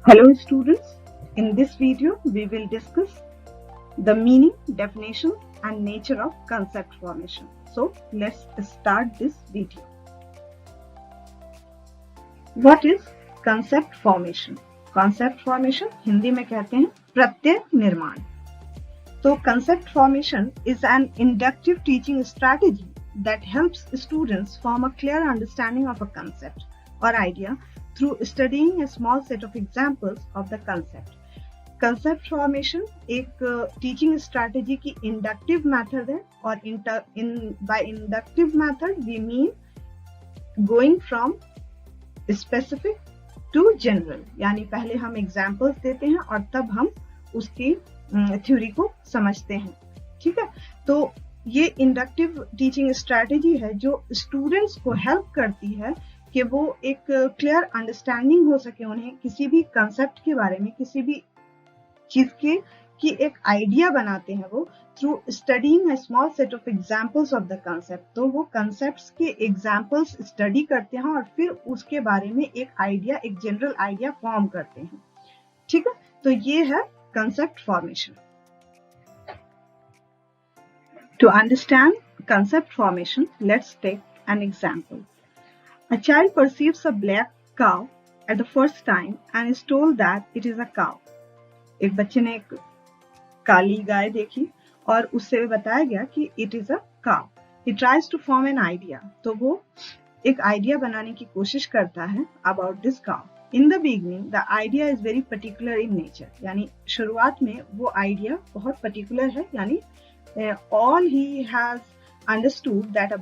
Hello students, in this video we will discuss the meaning, definition and nature of concept formation. So let's start this video. What is concept formation? Concept formation Hindi में कहते हैं प्रत्यय निर्माण. So concept formation is an inductive teaching strategy that helps students form a clear understanding of a concept or idea through studying a small set of examples of the concept. Concept formation एक teaching strategy की inductive method है और by inductive method we mean going from specific to general, यानी पहले हम examples देते हैं और तब हम उसकी थ्योरी को समझते हैं. ठीक है, तो ये इंडक्टिव टीचिंग स्ट्रैटेजी है जो स्टूडेंट्स को हेल्प करती है कि वो एक क्लियर अंडरस्टैंडिंग हो सके, उन्हें किसी भी कंसेप्ट के बारे में, किसी भी चीज की एक आइडिया बनाते हैं वो through studying a small set of examples of the concept. तो वो कंसेप्ट्स के एग्जांपल्स स्टडी करते हैं और फिर उसके बारे में एक आइडिया, एक जनरल आइडिया फॉर्म करते हैं. ठीक है, तो ये है concept formation. To understand concept formation, let's take an example. A child perceives a black cow at the first time and is told that it is a cow. एक बच्चे ने एक काली गाय देखी और उससे बताया गया कि it is a cow. He tries to form an idea. तो वो एक आइडिया बनाने की कोशिश करता है about this cow. In the beginning, the idea is very particular in nature. यानी शुरुआत में वो आइडिया बहुत particular है, यानी all he has understood that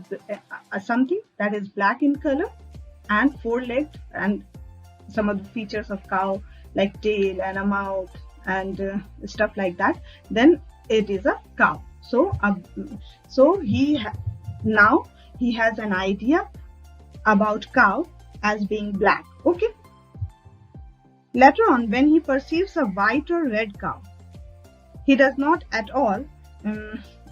something that is black in color and four-legged and some of the features of cow like tail and a mouth and stuff like that, then it is a cow. So now he has an idea about cow as being black. Okay. Later on, when he perceives a white or red cow, he does not at all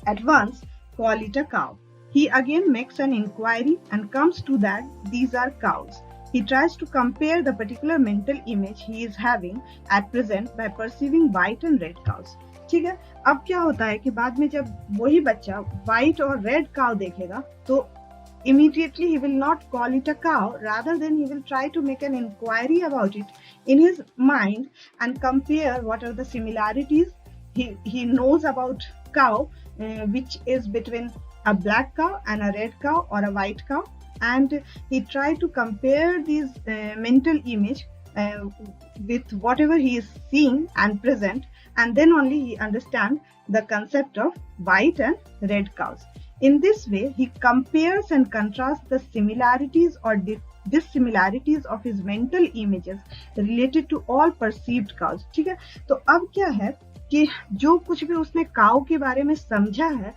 at once call it a cow. He again makes an inquiry and comes to that these are cows. He tries to compare the particular mental image he is having at present by perceiving white and red cows. ठीक है, अब क्या होता है कि बाद में जब वही बच्चा white और red cow देखेगा तो immediately he will not call it a cow, rather than he will try to make an inquiry about it in his mind and compare what are the similarities he knows about cow, which is between a black cow and a red cow or a white cow, and he try to compare these mental image with whatever he is seeing and present, and then only he understand the concept of white and red cows. In this way, he compares and contrasts the similarities or dissimilarities of his mental images related to all perceived cows. ठीक है, तो अब क्या है कि जो कुछ भी उसने काऊ के बारे में समझा है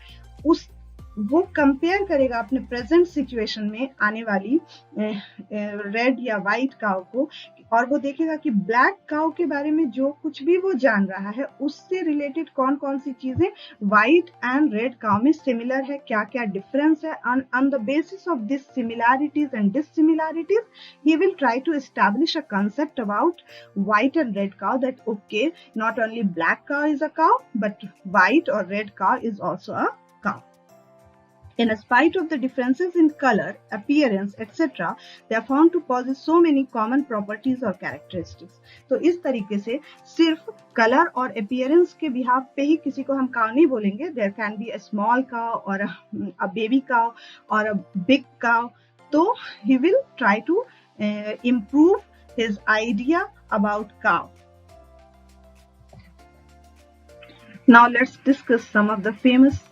वो कंपेयर करेगा अपने प्रेजेंट सिचुएशन में आने वाली रेड या वाइट काऊ को, और वो देखेगा कि ब्लैक काऊ के बारे में जो कुछ भी वो जान रहा है उससे रिलेटेड कौन कौन सी चीजें वाइट एंड रेड काऊ में सिमिलर है, क्या क्या डिफरेंस है. On the basis of this similarities and dissimilarities he will try to establish a concept about white and red cow, that okay, not only black cow is a cow but white और red cow is also a cow. In spite of the differences in color, appearance, etc., they are found to possess so many common properties or characteristics. तो इस तरीके से सिर्फ colour और appearance के behalf पे ही किसी को हम cow नहीं बोलेंगे. There can be a small cow or a baby cow or a big cow. तो he will try to improve his idea about cow. Now let's discuss some of the famous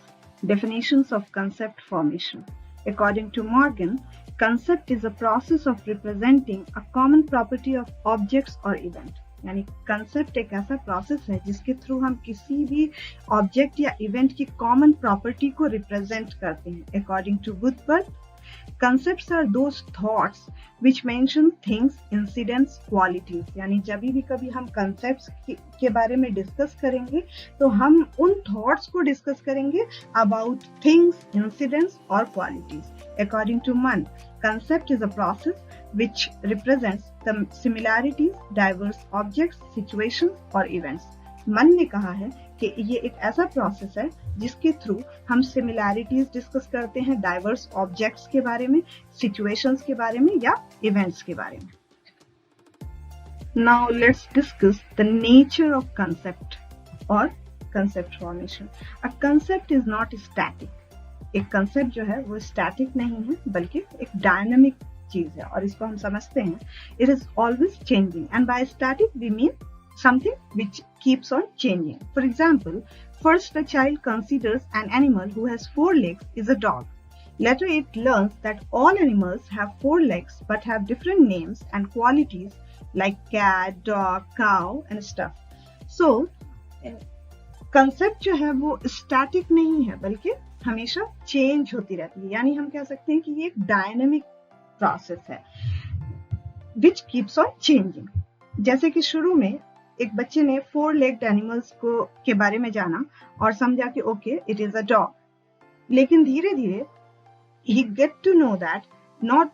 definitions of concept formation. According to Morgan, concept is a process of representing a common property of objects or event. यानी concept एक ऐसा process है जिसके through हम किसी भी object या event की common property को represent करते हैं. According to Woodward, Concepts are those thoughts which mention things, incidents, qualities. यानी जब भी कभी हम concepts के बारे में डिस्कस करेंगे तो हम उन थॉट्स को डिस्कस करेंगे about things, incidents or qualities. According to Mann, concept is a process which represents the similarities, diverse objects, situations or events. मन ने कहा है कि ये एक ऐसा प्रोसेस है जिसके थ्रू हम सिमिलैरिटीज डिस्कस करते हैं डाइवर्स ऑब्जेक्ट्स के बारे में, सिचुएशंस के बारे में या इवेंट्स के बारे में. Now let's discuss the nature of concept और concept formation. A concept is not static. एक कंसेप्ट जो है वो स्टैटिक नहीं है बल्कि एक डायनामिक चीज है और इसको हम समझते हैं it is always changing and by static we mean something which keeps on changing. For example, first a child considers an animal who has 4 legs is a dog. Later it learns that all animals have 4 legs but have different names and qualities like cat, dog, cow and stuff. So, concept जो है वो static नहीं है बल्कि हमेशा change होती रहती है. यानी हम कह सकते हैं कि ये एक dynamic process है which keeps on changing. जैसे कि शुरू में एक बच्चे ने 4 legged animals के बारे में जाना और समझा कि okay it is a dog, लेकिन धीरे धीरे he get to know that not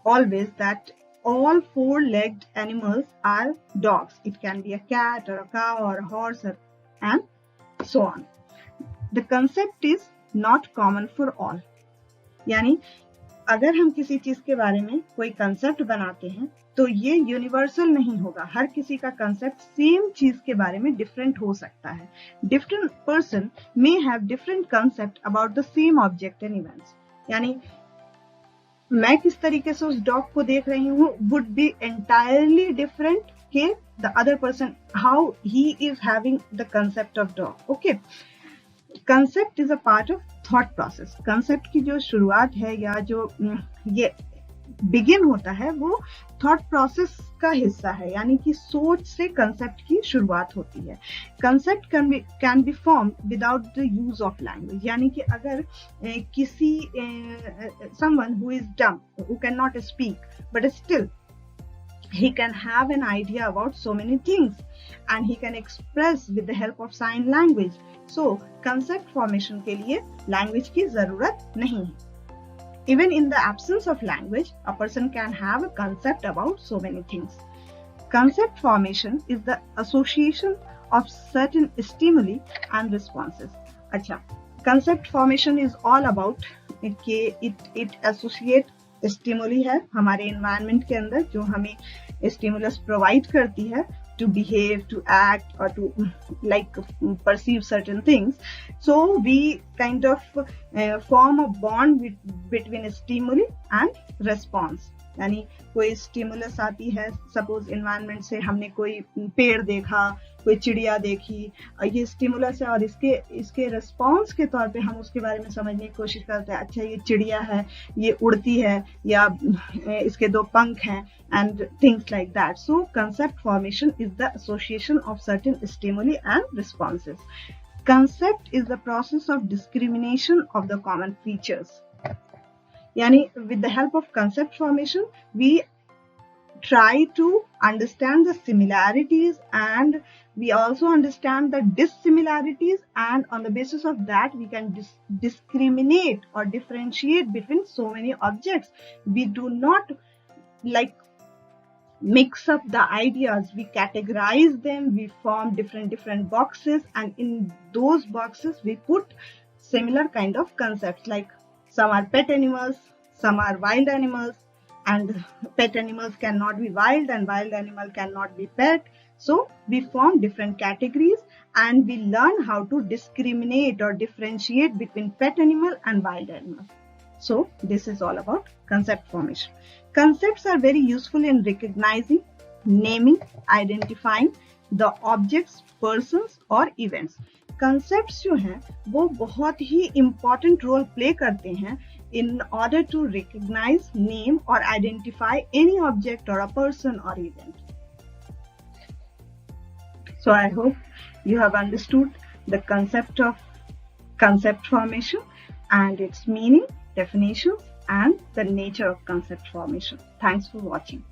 always that all 4 legged animals are dogs. It can be a cat or a cow or a horse and so on. The concept is not common for all. यानी अगर हम किसी चीज के बारे में कोई concept बनाते हैं तो ये यूनिवर्सल नहीं होगा. हर किसी का कंसेप्ट सेम चीज के बारे में डिफरेंट हो सकता है. Different person may have different concept about the same object and events. यानी मैं किस तरीके से उस डॉग को देख रही हूँ वुड बी एंटायरली डिफरेंट के the other person how he is having the concept of dog. Okay, concept is a part of thought process. Concept की जो शुरुआत है या जो ये बिगिन होता है वो थॉट प्रोसेस का हिस्सा है. यानी कि सोच से कंसेप्ट की शुरुआत होती है. Concept can be form without the use of language. यानी कि अगर किसी someone who is dumb, who can not speak but still he can have an idea about so many things and he can express with the help of sign language. So concept formation के लिए language की जरूरत नहीं है. Even in the absence of language, a person can have a concept about so many things. Concept formation is the association of certain stimuli and responses. अच्छा, concept formation is all about it associate stimuli है हमारे environment के अंदर जो हमें stimulus provide करती है to behave, to act or to like perceive certain things. So we kind of form a bond between stimuli and response. यानी कोई स्टिमुलस आती है, सपोज एनवायरनमेंट से हमने कोई पेड़ देखा, कोई चिड़िया देखी, ये स्टिमुलस है और इसके रिस्पॉन्स के तौर पे हम उसके बारे में समझने की कोशिश करते हैं. अच्छा ये चिड़िया है, ये उड़ती है या इसके 2 पंख हैं and things like that. So concept formation is the association of certain stimuli and responses. Concept is the process of discrimination of the common features. यानी with the help of concept formation we try to understand the similarities and we also understand the dissimilarities, and on the basis of that we can discriminate or differentiate between so many objects. We do not like mix up the ideas, we categorize them, we form different boxes and in those boxes we put similar kind of concepts, like some are pet animals, some are wild animals, and pet animals cannot be wild and wild animal cannot be pet. So we form different categories and we learn how to discriminate or differentiate between pet animal and wild animal. So this is all about concept formation. Concepts are very useful in recognizing, naming, identifying the objects, persons or events. Concepts जो हैं वो बहुत ही important role play करते हैं in order to recognize, name or identify any object or a person or event. So I hope you have understood the concept of concept formation and its meaning, definitions and the nature of concept formation. Thanks for watching.